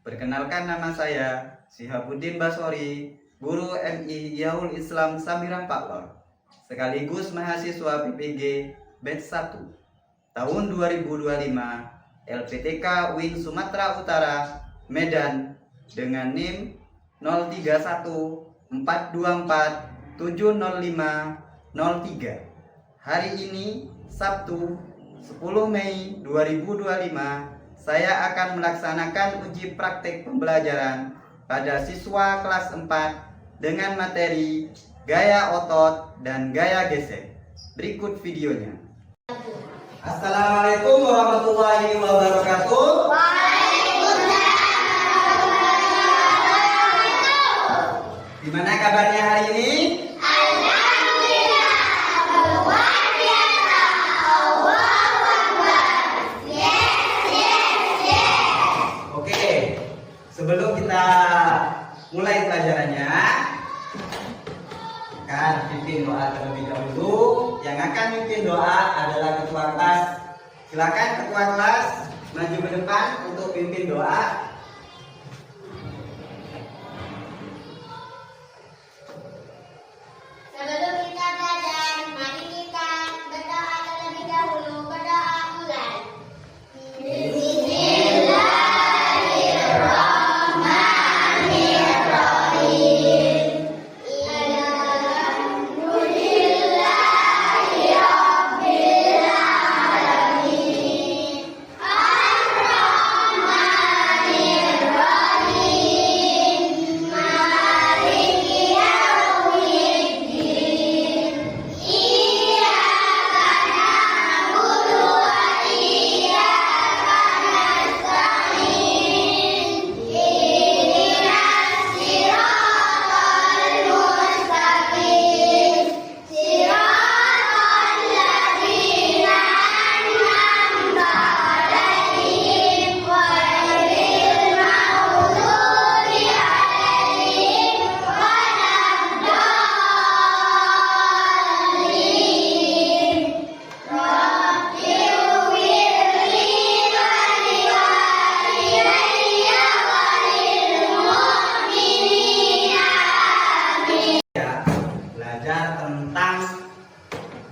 Perkenalkan, nama saya Syihabuddin Basori, guru MI Yaul Islam Sambiran Paklor, sekaligus mahasiswa PPG Batch 1 tahun 2025 LPTK Wing Sumatera Utara, Medan, dengan NIM 031424700503. Hari ini Sabtu 10 Mei 2025 saya akan melaksanakan uji praktek pembelajaran pada siswa kelas 4 dengan materi gaya otot dan gaya gesek. Berikut videonya. Assalamualaikum warahmatullahi wabarakatuh. Gimana kabarnya hari ini? Sebelum kita mulai pelajarannya, akan pimpin doa terlebih dahulu. Yang akan pimpin doa adalah ketua kelas. Silakan ketua kelas maju ke depan untuk pimpin doa. Sebelum kita belajar, mari kita berdoa terlebih dahulu. Berdoa mulai.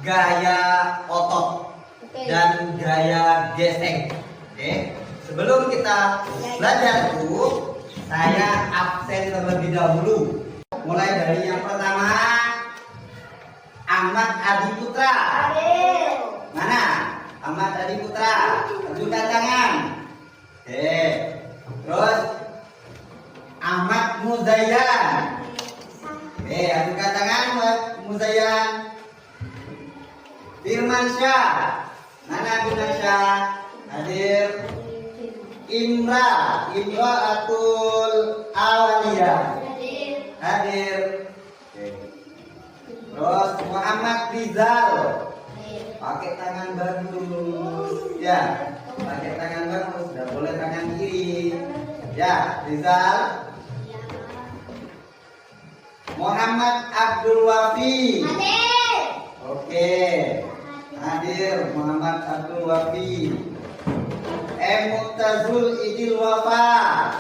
Gaya otot dan gaya gesek. Oke. Sebelum kita belajar itu, saya absen terlebih dahulu. Mulai dari yang pertama, Ahmad Adi Putra. Mana? Ahmad Adi Putra. Tunjukkan tangan. Oke. Terus Ahmad Muzayyan. Oke, tunjukkan tangan buat Muzayyan. Firman Syah, mana Firman Syah? Hadir. Imra'atul Awaliyah. Hadir. Terus Muhammad Rizal. Pakai tangan bagus. Ya, pakai tangan bagus. Tidak boleh tangan kiri. Ya, Rizal. Muhammad Abdul Wafi. Oke. Hadir Muhammad Abdul Wafi. Mu'tazul Idil Wafa.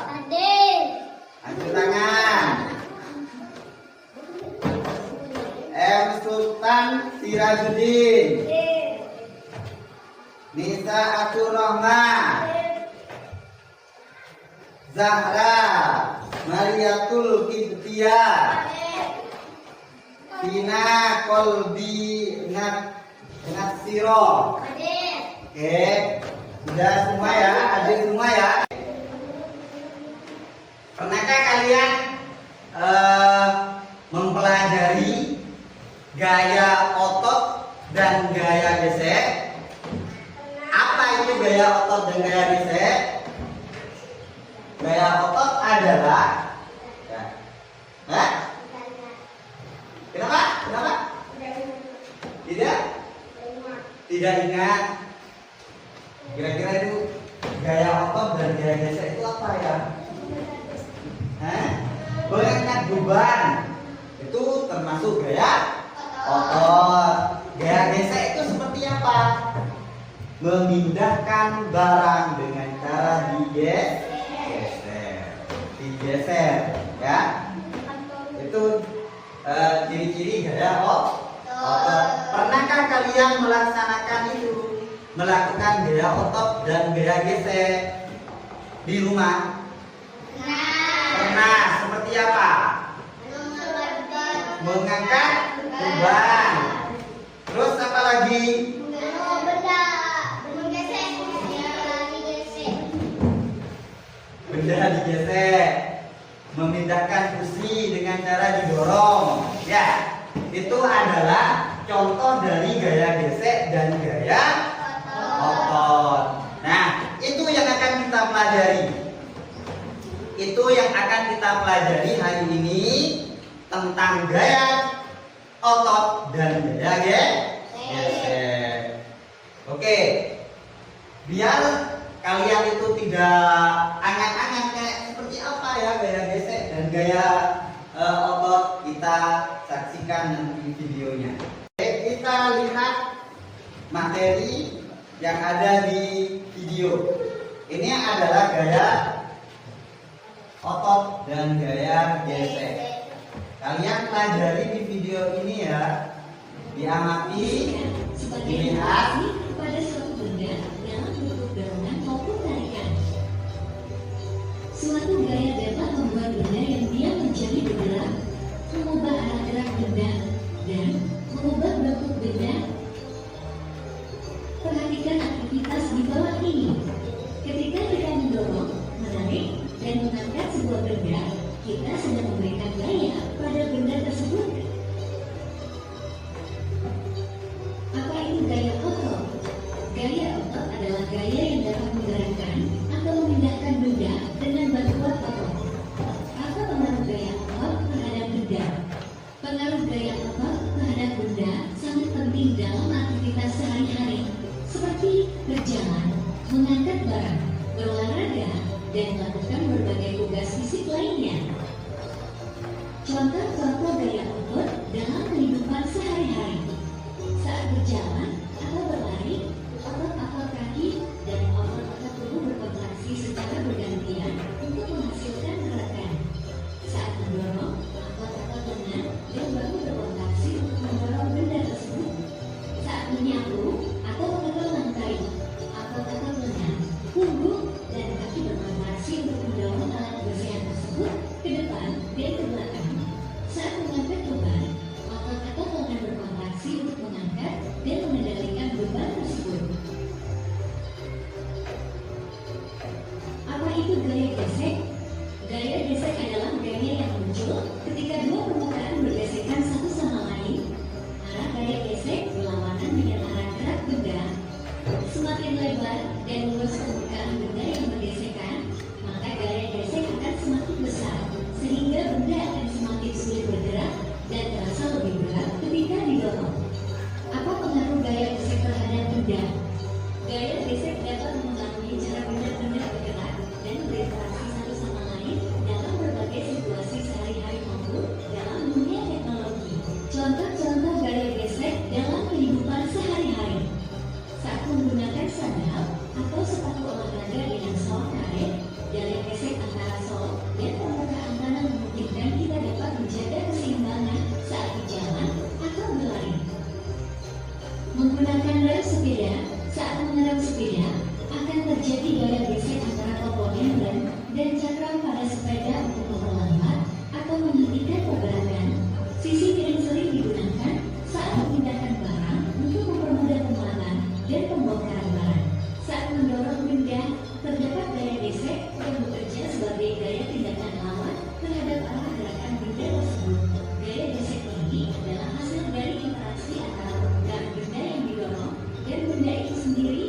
Angkat tangan. Sultan Sirajuddin. Nisa Atur Rahman. Zahra Mariatul Kibtiyah. Tina Kolbi Natsiro. Oke, sudah semua ya, adik semua ya. Pernahkah kalian mempelajari gaya otot dan gaya gesek? Apa itu gaya otot dan gaya gesek? Gaya otot adalah Kenapa? Tidak ingat. Kira-kira itu gaya otot dan gaya gesek itu apa ya? Mengangkat beban itu termasuk gaya otot. Gaya gesek itu seperti apa? Memindahkan barang dengan cara digeser. geser, ya. Itu ciri-ciri gaya otot. Pernahkah kalian melaksanakan itu, melakukan gaya otot dan gaya gesek di rumah? Pernah. Seperti apa? Mengangkat beban. Terus apa lagi? Benda digesek. Memindahkan kursi dengan cara didorong. Ya, itu adalah contoh dari gaya gesek dan gaya otot. Nah, itu yang akan kita pelajari. Itu yang akan kita pelajari hari ini tentang gaya otot dan gaya gesek. Oke, biar kalian itu tidak angan-angan kayak seperti apa ya gaya gesek dan gaya otot, kita saksikan nanti videonya. Oke, kita lihat materi yang ada di video. Ini adalah gaya otot dan gaya gesek. Kalian pelajari di video ini ya, diamati, dilihat. Pada suatu benda dalam bentuk dorongan maupun tarikan. Suatu gaya dapat membuat benda yang diam menjadi bergerak, mengubah arah gerak benda, dan mengubah bentuk benda. Perhatikan aktivitas di bawah ini. Ketika kita mendorong, menarik, dan mengangkat sebuah benda, kita sedang memberikan gaya pada benda tersebut. Apa itu gaya otot? Gaya otot adalah gaya yang dapat menggerakkan atau memindahkan benda dengan bantuan otot. Apa pengaruh gaya otot terhadap benda? Pengaruh gaya otot terhadap benda sangat penting dalam aktivitas sehari-hari, seperti berjalan, mengangkat barang, berolahraga, dan melakukan berbagai tugas fisik lainnya. Contoh-contoh gaya otot dalam kehidupan sehari-hari. Saat berjalan atau berlari, otot-otot kaki dan otot-otot tubuh berkontraksi secara bergantian untuk menghasilkan gerakan. Saat mendorong, otot-otot lengan dan bahu berkontraksi untuk mendorong benda tersebut. Saat menyapu atau mengetuk lantai, otot-otot lengan, punggung, dan kaki berkontraksi untuk mendorong alat kebersihan tersebut ke depan dan ke belakang. Saat mengangkat beban, otot-otot lengan berkontraksi untuk mengangkat dan mengendalikan beban tersebut. Apa itu gaya gesek? Gaya gesek adalah gaya yang muncul ketika dua permukaan bergesekan satu sama lain. Arah gaya gesek berlawanan dengan arah gerak benda. Semakin lebar dan luas permukaan benda yang bergesekan, maka gaya gesek akan semakin besar, sehingga benda akan semakin sulit bergerak dan terasa lebih berat ketika didorong. Apa pengaruh gaya gesek terhadap benda? Gaya gesek dapat mempengaruhi cara benda-benda bergerak dan berinteraksi satu sama lain dalam berbagai situasi sehari-hari maupun dalam dunia teknologi. Contoh-contoh gaya gesek dalam kehidupan sehari-hari. Saat menggunakan sandal atau sepatu olahraga dengan sol karet, gaya gesek antara sol dan permukaan tanah memungkinkan kita dapat menjaga keseimbangan saat berjalan atau berlari. Menggunakan rem sepeda, saat mengerem sepeda, akan terjadi gaya gesek antara komponen rem dan cakram pada sepeda untuk memperlambat atau menghentikan pergerakan. Sisi miring sering digunakan saat memindahkan barang untuk mempermudah pemuatan dan pembongkaran barang. Saat mendorong benda, terdapat gaya gesek yang bekerja sebagai gaya tindakan lawan terhadap arah gerakan benda tersebut. Gaya gesek ini adalah hasil dari interaksi antara permukaan benda yang didorong dan benda itu sendiri.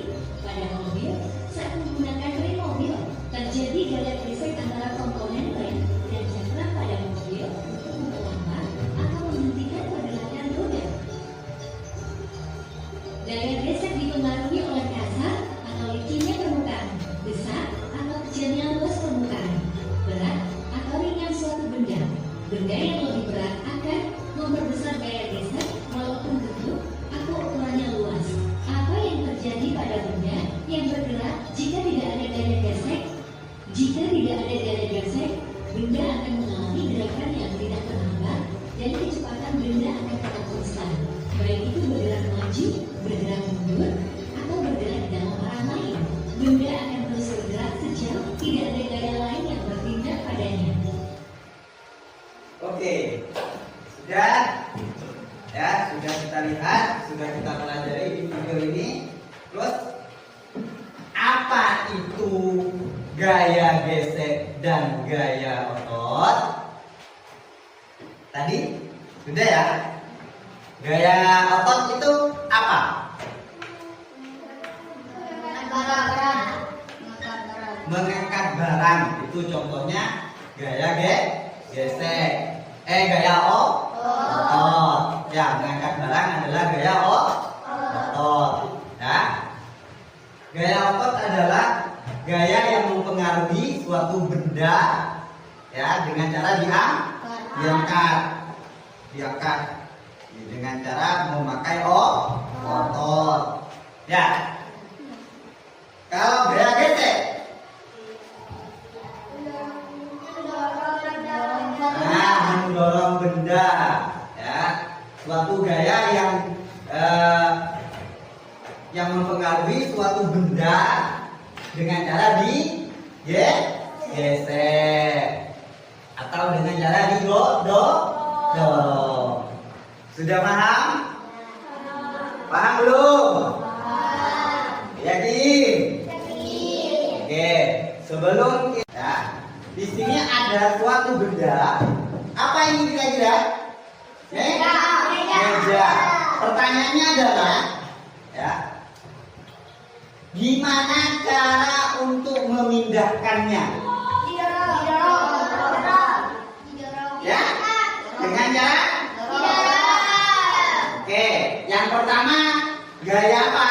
Pada mobil, saat menggunakan rem mobil, terjadi gaya gesek antara komponen rem dan cakram pada mobil untuk memperlambat atau menghentikan pergerakan roda. Gaya gesek dipengaruhi oleh kasar atau licinnya permukaan, besar atau kecilnya luas permukaan, berat atau ringan suatu benda. Benda yang lebih berat akan memperbesar gaya gesek walaupun bentuk atau ukurannya luas. Apa yang terjadi pada benda yang bergerak jika tidak ada gaya gesek? Jika tidak ada gaya gesek, benda akan mengalami gerakan yang tidak terhambat dan kecepatan benda akan tetap konstan, baik itu bergerak maju, bergerak mundur, atau bergerak dalam arah lain. Benda akan terus bergerak sejauh tidak ada gaya lain yang berpindah padanya. Oke, sudah ya, sudah kita lihat, sudah kita pelajari di video ini. Terus apa itu gaya gesek dan gaya otot? Tadi sudah ya. Gaya otot itu apa? Mengangkat barang. Itu contohnya gaya gesek. Gaya otot. Ya, mengangkat barang adalah gaya otot. Ya. Gaya otot adalah gaya yang mempengaruhi suatu benda ya dengan cara diangkat dengan cara memakai otot. Ya. Kalau gaya gesek, mendorong benda ya, suatu gaya yang mempengaruhi suatu benda dengan cara gesek atau dengan cara didorong. Sudah paham? Paham belum? Yakin? Oke, sebelum kita di sini ada suatu benda. Apa ini kira-kira? Meja. Pertanyaannya adalah ya, gimana cara untuk memindahkannya? Ya, dengan cara? Oke, yang pertama gaya apa?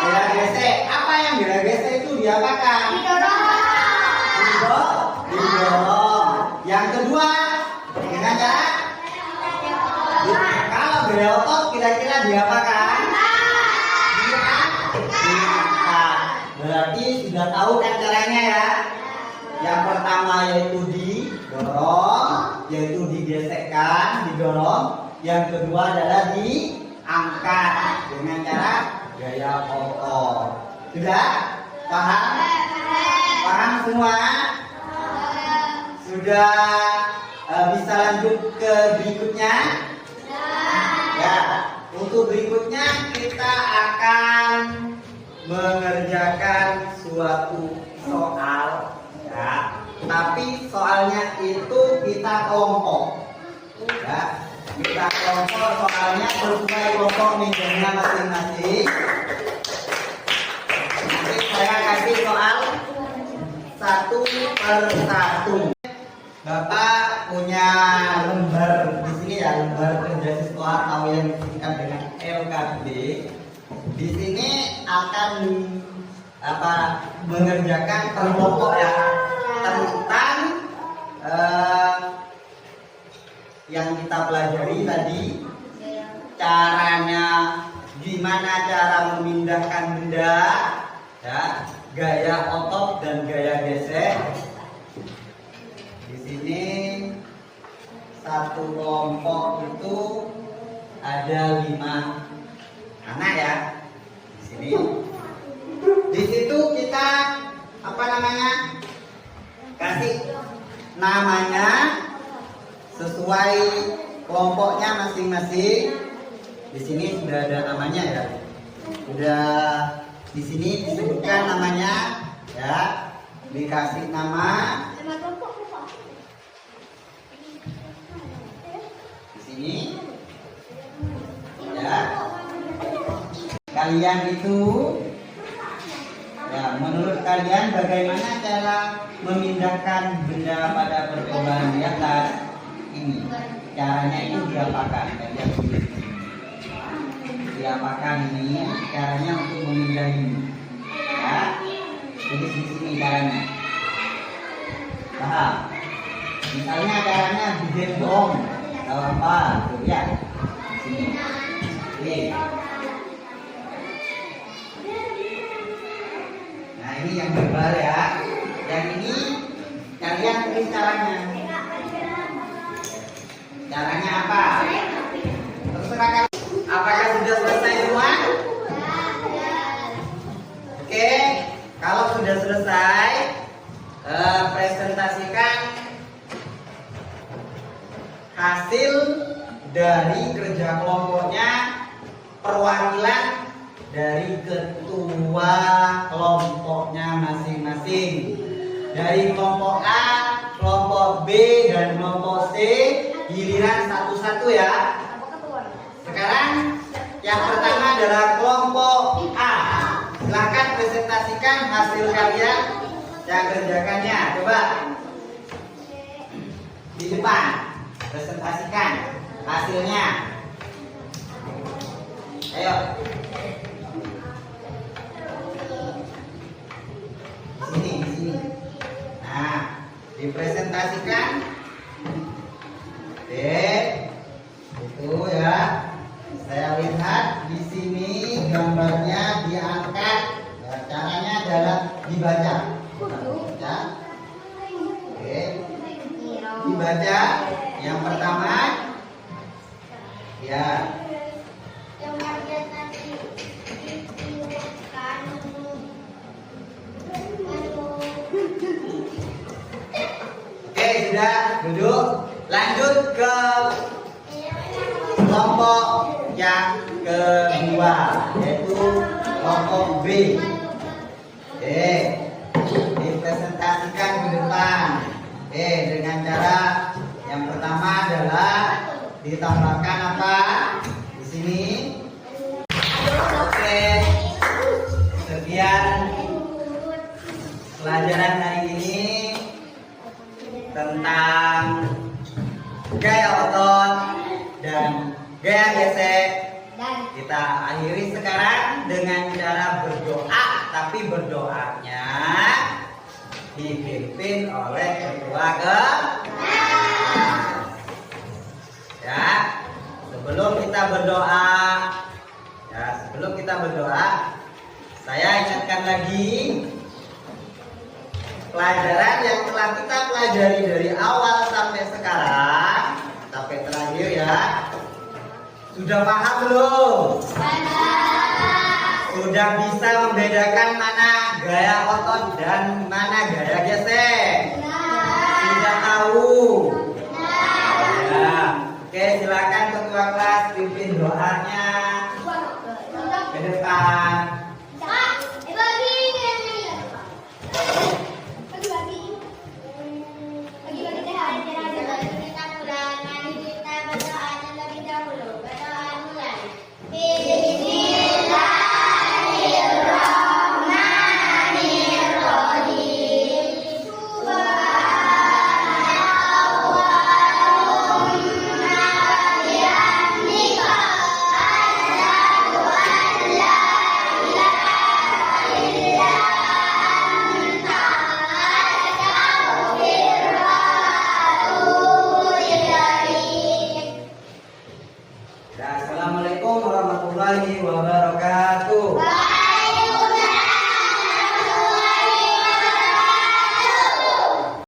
Gaya gesek. Apa yang gaya gesek itu diapakan? Didorong. Yang kedua dengan cara? Kalau gaya otot kira-kira diapakan? Berarti sudah tahu kan caranya ya. Yang pertama yaitu didorong, yaitu digesekkan, didorong. Yang kedua adalah diangkat dengan cara gaya otot. Sudah? Paham? Paham semua? Sudah bisa lanjut ke berikutnya? Ya, untuk berikutnya kita akan mengerjakan suatu soal ya, tapi soalnya itu kita kelompok ya, kita kelompok soalnya sesuai kelompok mejanya masing-masing. Nanti saya kasih soal 1/1. Bapak punya lembar di sini ya, lembar kerja siswa atau yang disingkat dengan LKB. Di sini akan mengerjakan kelompok ya tentang yang kita pelajari tadi, caranya gimana cara memindahkan benda ya, gaya otot dan gaya gesek. Di sini satu kelompok itu ada 5 anak ya. Di sini. Di situ kita kasih namanya sesuai kelompoknya masing-masing. Di sini sudah ada namanya ya. Sudah di sini disebutkan namanya ya. Dikasih nama. Di sini ya. Kalian itu ya, menurut kalian bagaimana cara memindahkan benda pada percobaan di atas ini? Caranya itu diapakan? Diapakan ini? Caranya untuk memindah ini. Ya, jadi di sini caranya. Paham? Misalnya caranya digendong, kalau apa? Tuh ya, di sini. Oke. Nah ini yang verbal ya. Yang ini Kalian tulis caranya. Caranya apa? Terserah kalian. Apakah sudah selesai semua? Oke, kalau sudah selesai, presentasikan hasil dari kerja kelompoknya, perwakilan dari ketua kelompoknya masing-masing. Dari kelompok A, kelompok B, dan kelompok C, giliran satu-satu ya. Sekarang yang pertama adalah kelompok A. Silahkan presentasikan hasil kalian yang kerjakannya. Coba di depan presentasikan hasilnya. Ayo. Di sini. Nah, dipresentasikan. Oke. Itu ya. Saya lihat di sini gambarnya diangkat. Ya, caranya adalah dibaca. Ya. Oke. Dibaca. Yang pertama, ya. Oke, sudah duduk. Lanjut ke kelompok yang kedua, yaitu kelompok B. Oke, dipresentasikan ke depan. Oke, dengan cara yang pertama adalah ditambahkan apa? Di sini. Oke, sekian pelajaran hari ini tentang gaya otot dan gaya gesek. Kita akhiri sekarang dengan cara berdoa, tapi berdoanya dipimpin oleh ketua kelas. Ya, sebelum kita berdoa, saya ingatkan lagi pelajaran yang telah kita pelajari dari awal sampai sekarang, sampai terakhir ya. Sudah paham belum? Sudah bisa membedakan mana gaya otot dan mana gaya gesek? Sudah tahu? Ya. Oke, silakan ketua kelas pimpin doanya ke depan.